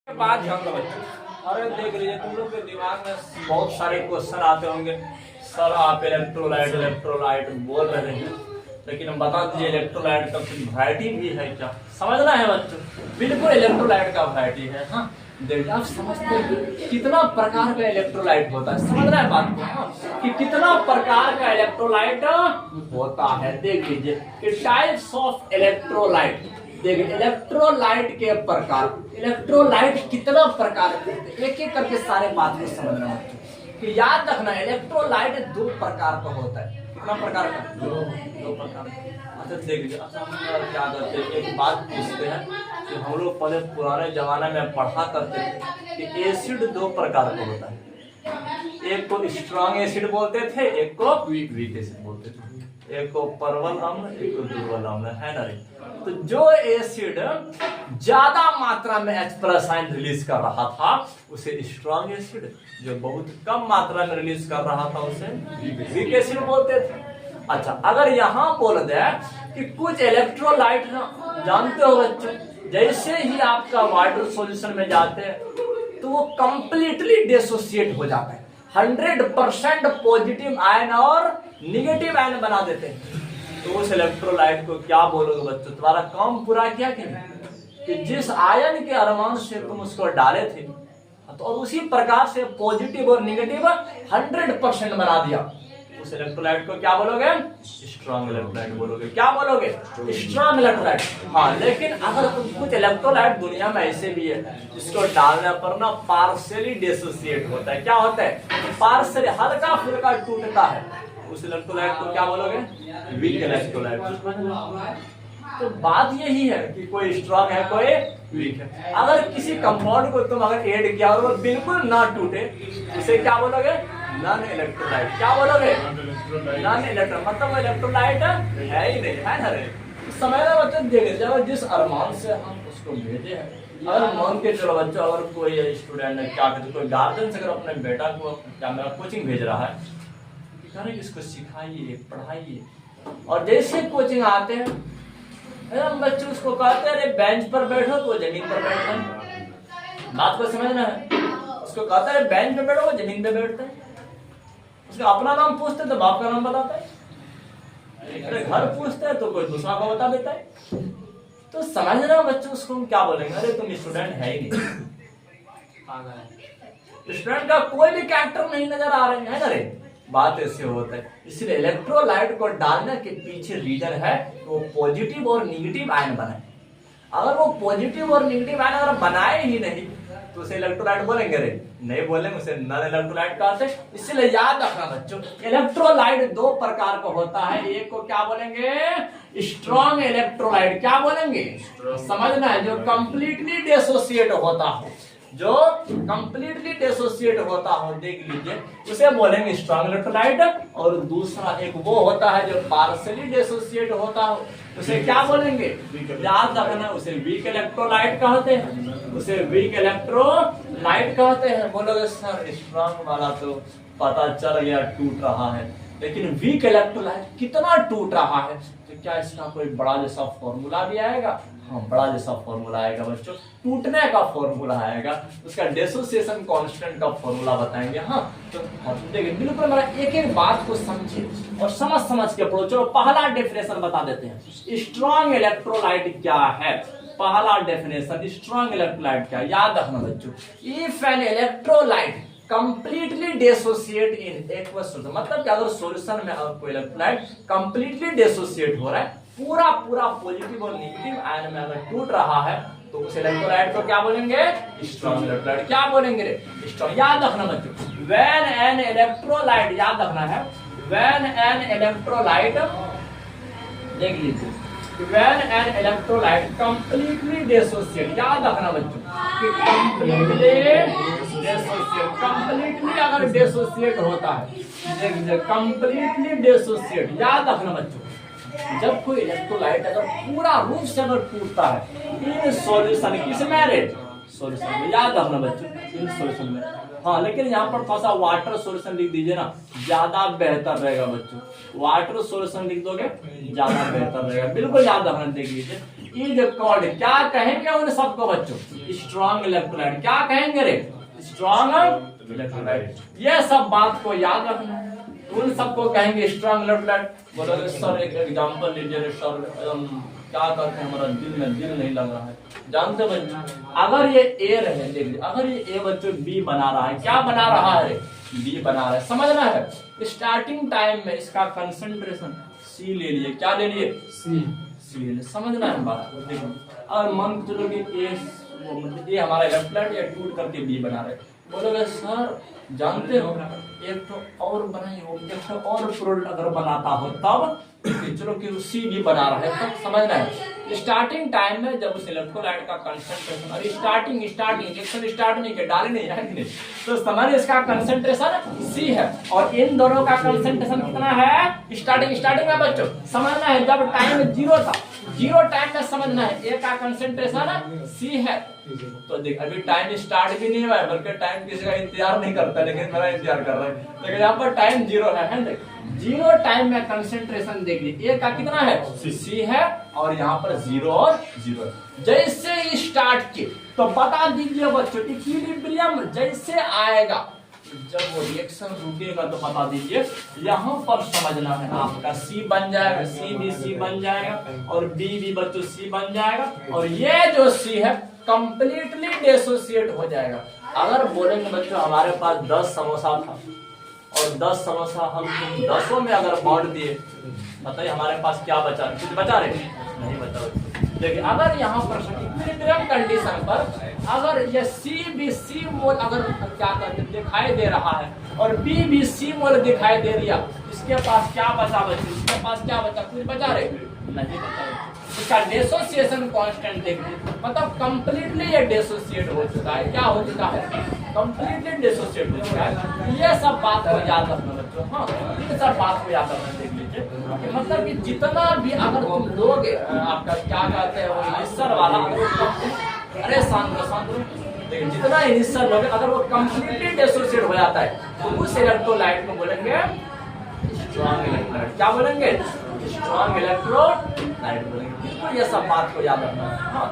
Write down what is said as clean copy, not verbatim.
बात ध्यान दो बच्चों। अरे देख लीजिए तुम लोग के दिमाग में बहुत सारे क्वेश्चन आते होंगे। सर आप इलेक्ट्रोलाइट बोल रहे हैं, लेकिन हम बता दीजिए इलेक्ट्रोलाइट का कुछ वैरायटी भी है क्या? समझना है बच्चों, बिल्कुल इलेक्ट्रोलाइट का वैरायटी है। हाँ देखिए आप समझते हैं कितना प्रकार का इलेक्ट्रोलाइट होता है। समझ रहे हैं बात को? हाँ कि कितना प्रकार का इलेक्ट्रोलाइट होता है। देख लीजिए कि टाइप्स ऑफ इलेक्ट्रोलाइट। देखिए इलेक्ट्रोलाइट के प्रकार, इलेक्ट्रोलाइट कितना प्रकार के होते हैं, एक एक करके सारे बात को समझना है कि याद रखना इलेक्ट्रोलाइट दो प्रकार का होता है। कितना प्रकार का? दो प्रकार का। अच्छा देख लीजिए, अच्छा हम क्या करते हैं, एक बात पूछते हैं कि हम लोग पहले पुराने जमाने में पढ़ा करते थे कि एसिड दो प्रकार का होता है। एक को स्ट्रॉन्ग एसिड बोलते थे, एक को वीक एसिड बोलते थे। एक को प्रबल अम्ल, एक को दुर्बल अम्ल, है ना रे? तो जो एसिड ज्यादा मात्रा में H+ आयन रिलीज कर रहा था उसे स्ट्रॉन्ग एसिड, जो बहुत कम मात्रा में रिलीज कर रहा था उसे वीक एसिड बोलते थे। अच्छा अगर यहाँ बोल दे कि कुछ इलेक्ट्रोलाइट जानते हो बच्चों, जैसे ही आपका वाटर सॉल्यूशन में जाते हैं तो वो कंप्लीटली डिसोसिएट हो जाता है। 100% पॉजिटिव आयन और निगेटिव आयन बना देते हैं। तो उस इलेक्ट्रोलाइट को क्या बोलोगे बच्चों? तुम्हारा काम पूरा किया कि नहीं? कि जिस आयन के अनुमान से तुम उसको डाले थे तो और उसी प्रकार से पॉजिटिव और निगेटिव 100% बना दिया, उस इलेक्ट्रोलाइट को क्या बोलोगे? स्ट्रॉन्ग इलेक्ट्रोलाइट बोलोगे। क्या बोलोगे? Strong electrolyte. हाँ लेकिन अगर कुछ इलेक्ट्रोलाइट दुनिया में ऐसे भी है जिसको डालने पर ना पार्शियली डिसोसिएट होता है। क्या होता है? पार्शियली, हल्का फुल्का टूटता है। उस इलेक्ट्रोलाइट को क्या बोलोगे? Weak electrolyte. तो बात यही है कि कोई स्ट्रॉन्ग है कोई वीक है। अगर किसी कंपाउंड को तुम अगर ऐड किया और वो बिल्कुल ना टूटे उसे क्या बोलोगे? Non electrolyte. क्या बोलोगे? नॉन इलेक्ट्रो, मतलब इलेक्ट्रोलाइट है ही नहीं, है ना रे? समय ना बच्चों देखे जब जिस अरमान से हम उसको भेजे हैं, अगर मान के चलो बच्चों अगर कोई स्टूडेंट है क्या कहते कोई गार्जियन से अगर अपने बेटा को क्या मेरा कोचिंग भेज रहा है, करें इसको सिखाइए पढ़ाइए, और जैसे कोचिंग आते हैं हम बच्चे उसको कहते हैं अरे बेंच पर बैठो तो जमीन पर बैठते हैं। बात को समझना है, उसको कहते हैं बेंच पे बैठो वो जमीन पे बैठते हैं। उसका अपना नाम पूछते तो बाप का नाम बताता है, अरे घर पूछते हैं तो कोई दूसरा को बता देता है। तो समझना बच्चों उसको हम क्या बोलेंगे? अरे तुम स्टूडेंट है ही नहीं, स्टूडेंट का कोई भी कैरेक्टर नहीं नजर आ रहे हैं ना रे? बात ऐसे होता है। इसलिए इलेक्ट्रोलाइट को डालने के पीछे रीजन है तो वो पॉजिटिव और निगेटिव आयन बनाए। अगर वो पॉजिटिव और निगेटिव आयन अगर बनाए ही नहीं तो उसे इलेक्ट्रोलाइट बोलेंगे रे? नहीं बोलेंगे, उसे नॉन इलेक्ट्रोलाइट कहते हैं। इसलिए याद रखना बच्चों इलेक्ट्रोलाइट दो प्रकार का होता है। एक को क्या बोलेंगे? Strong electrolyte. क्या बोलेंगे? समझना है, जो कंप्लीटली डिसोसिएट होता हो, जो कंप्लीटली डिसोसिएट होता हो, देख लीजिए उसे बोलेंगे स्ट्रॉन्ग इलेक्ट्रोलाइट। और दूसरा एक वो होता है जो पार्शियली डिसोसिएट होता हो, उसे क्या बोलेंगे? याद रखना उसे वीक इलेक्ट्रोलाइट कहते हैं, उसे वीक इलेक्ट्रोलाइट कहते हैं। बोलोगे सर स्ट्रॉन्ग वाला तो पता चल गया टूट रहा है, लेकिन वीक इलेक्ट्रोलाइट कितना टूट रहा है? तो क्या इसका कोई बड़ा जैसा फॉर्मूला भी आएगा? हाँ बड़ा जैसा फॉर्मूला आएगा बच्चों, टूटने का फॉर्मूला आएगा, उसका डिसोसिएशन कांस्टेंट का फॉर्मूला बताएंगे। हाँ तो देखिए बिल्कुल मेरा एक एक बात को समझिए और समझ के पढ़ो। चलो पहला डेफिनेशन बता देते हैं, स्ट्रॉन्ग इलेक्ट्रोलाइट क्या है? पहला डेफिनेशन स्ट्रॉन्ग इलेक्ट्रोलाइट क्या? याद रखना बच्चों, if an electrolyte completely dissociate in aqueous solution, मतलब कि अगर सॉल्यूशन में कोई इलेक्ट्रोलाइट कंप्लीटली डिसोसिएट हो रहा है, पूरा पॉजिटिव और नेगेटिव आयन में अगर टूट रहा है तो उस इलेक्ट्रोलाइट को क्या बोलेंगे? Strong electrolyte. क्या बोलेंगे रे? स्ट्रॉन्ग। याद रखना बच्चों व्हेन एन इलेक्ट्रोलाइट, याद रखना है व्हेन एन इलेक्ट्रोलाइट, देख लीजिए when an electrolyte completely dissociate. याद रखना बच्चों कि कंप्लीटली डिसोसिएट, कंप्लीटली अगर डिसोसिएट होता है, देख लीजिए कंप्लीटली डिसोसिएट। याद रखना बच्चों जब कोई इलेक्ट्रोलाइट अगर पूरा रूप से अगर टूटता है इन सॉल्यूशन, किसमें रे? सॉल्यूशन में। याद रखना बच्चों इन सॉल्यूशन में। हाँ लेकिन यहाँ पर थोड़ा सा वाटर सॉल्यूशन लिख दीजिए ना, ज्यादा बेहतर रहेगा बच्चों। वाटर सॉल्यूशन लिख दोगे ज्यादा बेहतर रहेगा, बिल्कुल याद रखना। देख लीजिए इज कॉल्ड, क्या कहेंगे उन सबको बच्चों, स्ट्रॉन्ग इलेक्ट्रोलाइट। क्या कहेंगे रे, स्ट्रॉन्ग इलेक्ट्रोलाइट। ये सब बात को याद रखना है, उन सबको कहेंगे स्ट्रॉन्ग इलेक्ट्रोलाइट। बोलोगे सर एक एग्जांपल लीजिए सर, क्या करते हैं, हमारा दिल नहीं लग रहा है। जानते बच्चों, अगर ये ए रहे, देख लीजिए, अगर ये ए बच्चों बी बना रहा है, क्या बना रहा है, बी बना रहा है, समझना है। स्टार्टिंग टाइम में इसका कंसंट्रेशन सी ले लिए, क्या ले लिए, सी ले लिए, समझना है बात को। देखो और मन चलो कि ए मतलब ये हमारा इलेक्ट्रोलाइट या टूट करके बी बना रहे, बोलोगे सर जानते हो एक तो और बनाई हो, एक तो और प्रोडक्ट अगर बनाता हो तब, चलो कि सी भी बना रहा है तब, समझना है। स्टार्टिंग टाइम में जब उस इलेक्ट्रोलाइट का कंसंट्रेशन, अरे स्टार्टिंग रिएक्शन स्टार्ट नहीं किया, डाले नहीं है नहीं, तो समझ इसका कंसंट्रेशन सी है और इन दोनों का कंसंट्रेशन कितना है स्टार्टिंग में बच्चों, समझना है। जब टाइम 0 था, 0 टाइम में समझना है ए का कंसंट्रेशन सी है। तो देख अभी टाइम स्टार्ट भी नहीं हुआ है, बल्कि टाइम किसी का इंतजार नहीं करता, लेकिन मेरा इंतजार कर रहा है। लेकिन यहाँ पर टाइम 0 है देख, 0 टाइम में कंसंट्रेशन देख लीजिए, ए का कितना है, सी है, और यहाँ पर 0 और 0। जैसे ही स्टार्ट किए तो बता दीजिए बच्चों, इक्विलिब्रियम जैसे आएगा, जब वो रिएक्शन रुकेगा तो बता दीजिए, यहाँ पर समझना है आपका सी बन जाएगा, सी भी सी बन जाएगा, और बी भी बच्चों सी बन जाएगा, और ये जो सी है कंप्लीटली डिसोसिएट हो जाएगा। अगर बोलेंगे बच्चों हमारे पास 10 समोसा था और 10 समोसा हम 10 में अगर बांट दिए, बताइए हमारे पास क्या बचा, कुछ बचा रहे नहीं बचा। देखिए अगर यहाँ पर इक्विलिब्रियम कंडीशन पर अगर ये सी भी सी मोल अगर क्या करते दिखाई दे रहा है और बी भी सी मोल दिखाई दे रहा, इसके पास क्या बचा बच्चे, इसके पास क्या बचा, कुछ बचा रहे नहीं बचा। इसका डिसोसिएशन कांस्टेंट देखिए, मतलब कंप्लीटली ये डिसोसिएट हो चुका है, क्या हो चुका है, कंप्लीटली डिसोसिएट हो चुका है। ये सब बात को याद रखना बच्चों, हाँ ये सब बात को याद रखना। देख लीजिए कि मतलब कि जितना भी अगर तुम लोग आपका क्या कहते हैं वो इनिशियल वाला, अरे शांत देखिए जितना इनिशियल लोग अगर वो कंप्लीटली डिसोसिएट हो जाता है तो उस इलेक्ट्रोलाइट को बोलेंगे स्ट्रॉन्ग इलेक्ट्रोलाइट। क्या बोलेंगे, स्ट्रॉन्ग इलेक्ट्रोलाइट बोलेंगे। बिल्कुल ये सब बात को याद रखना है, हाँ।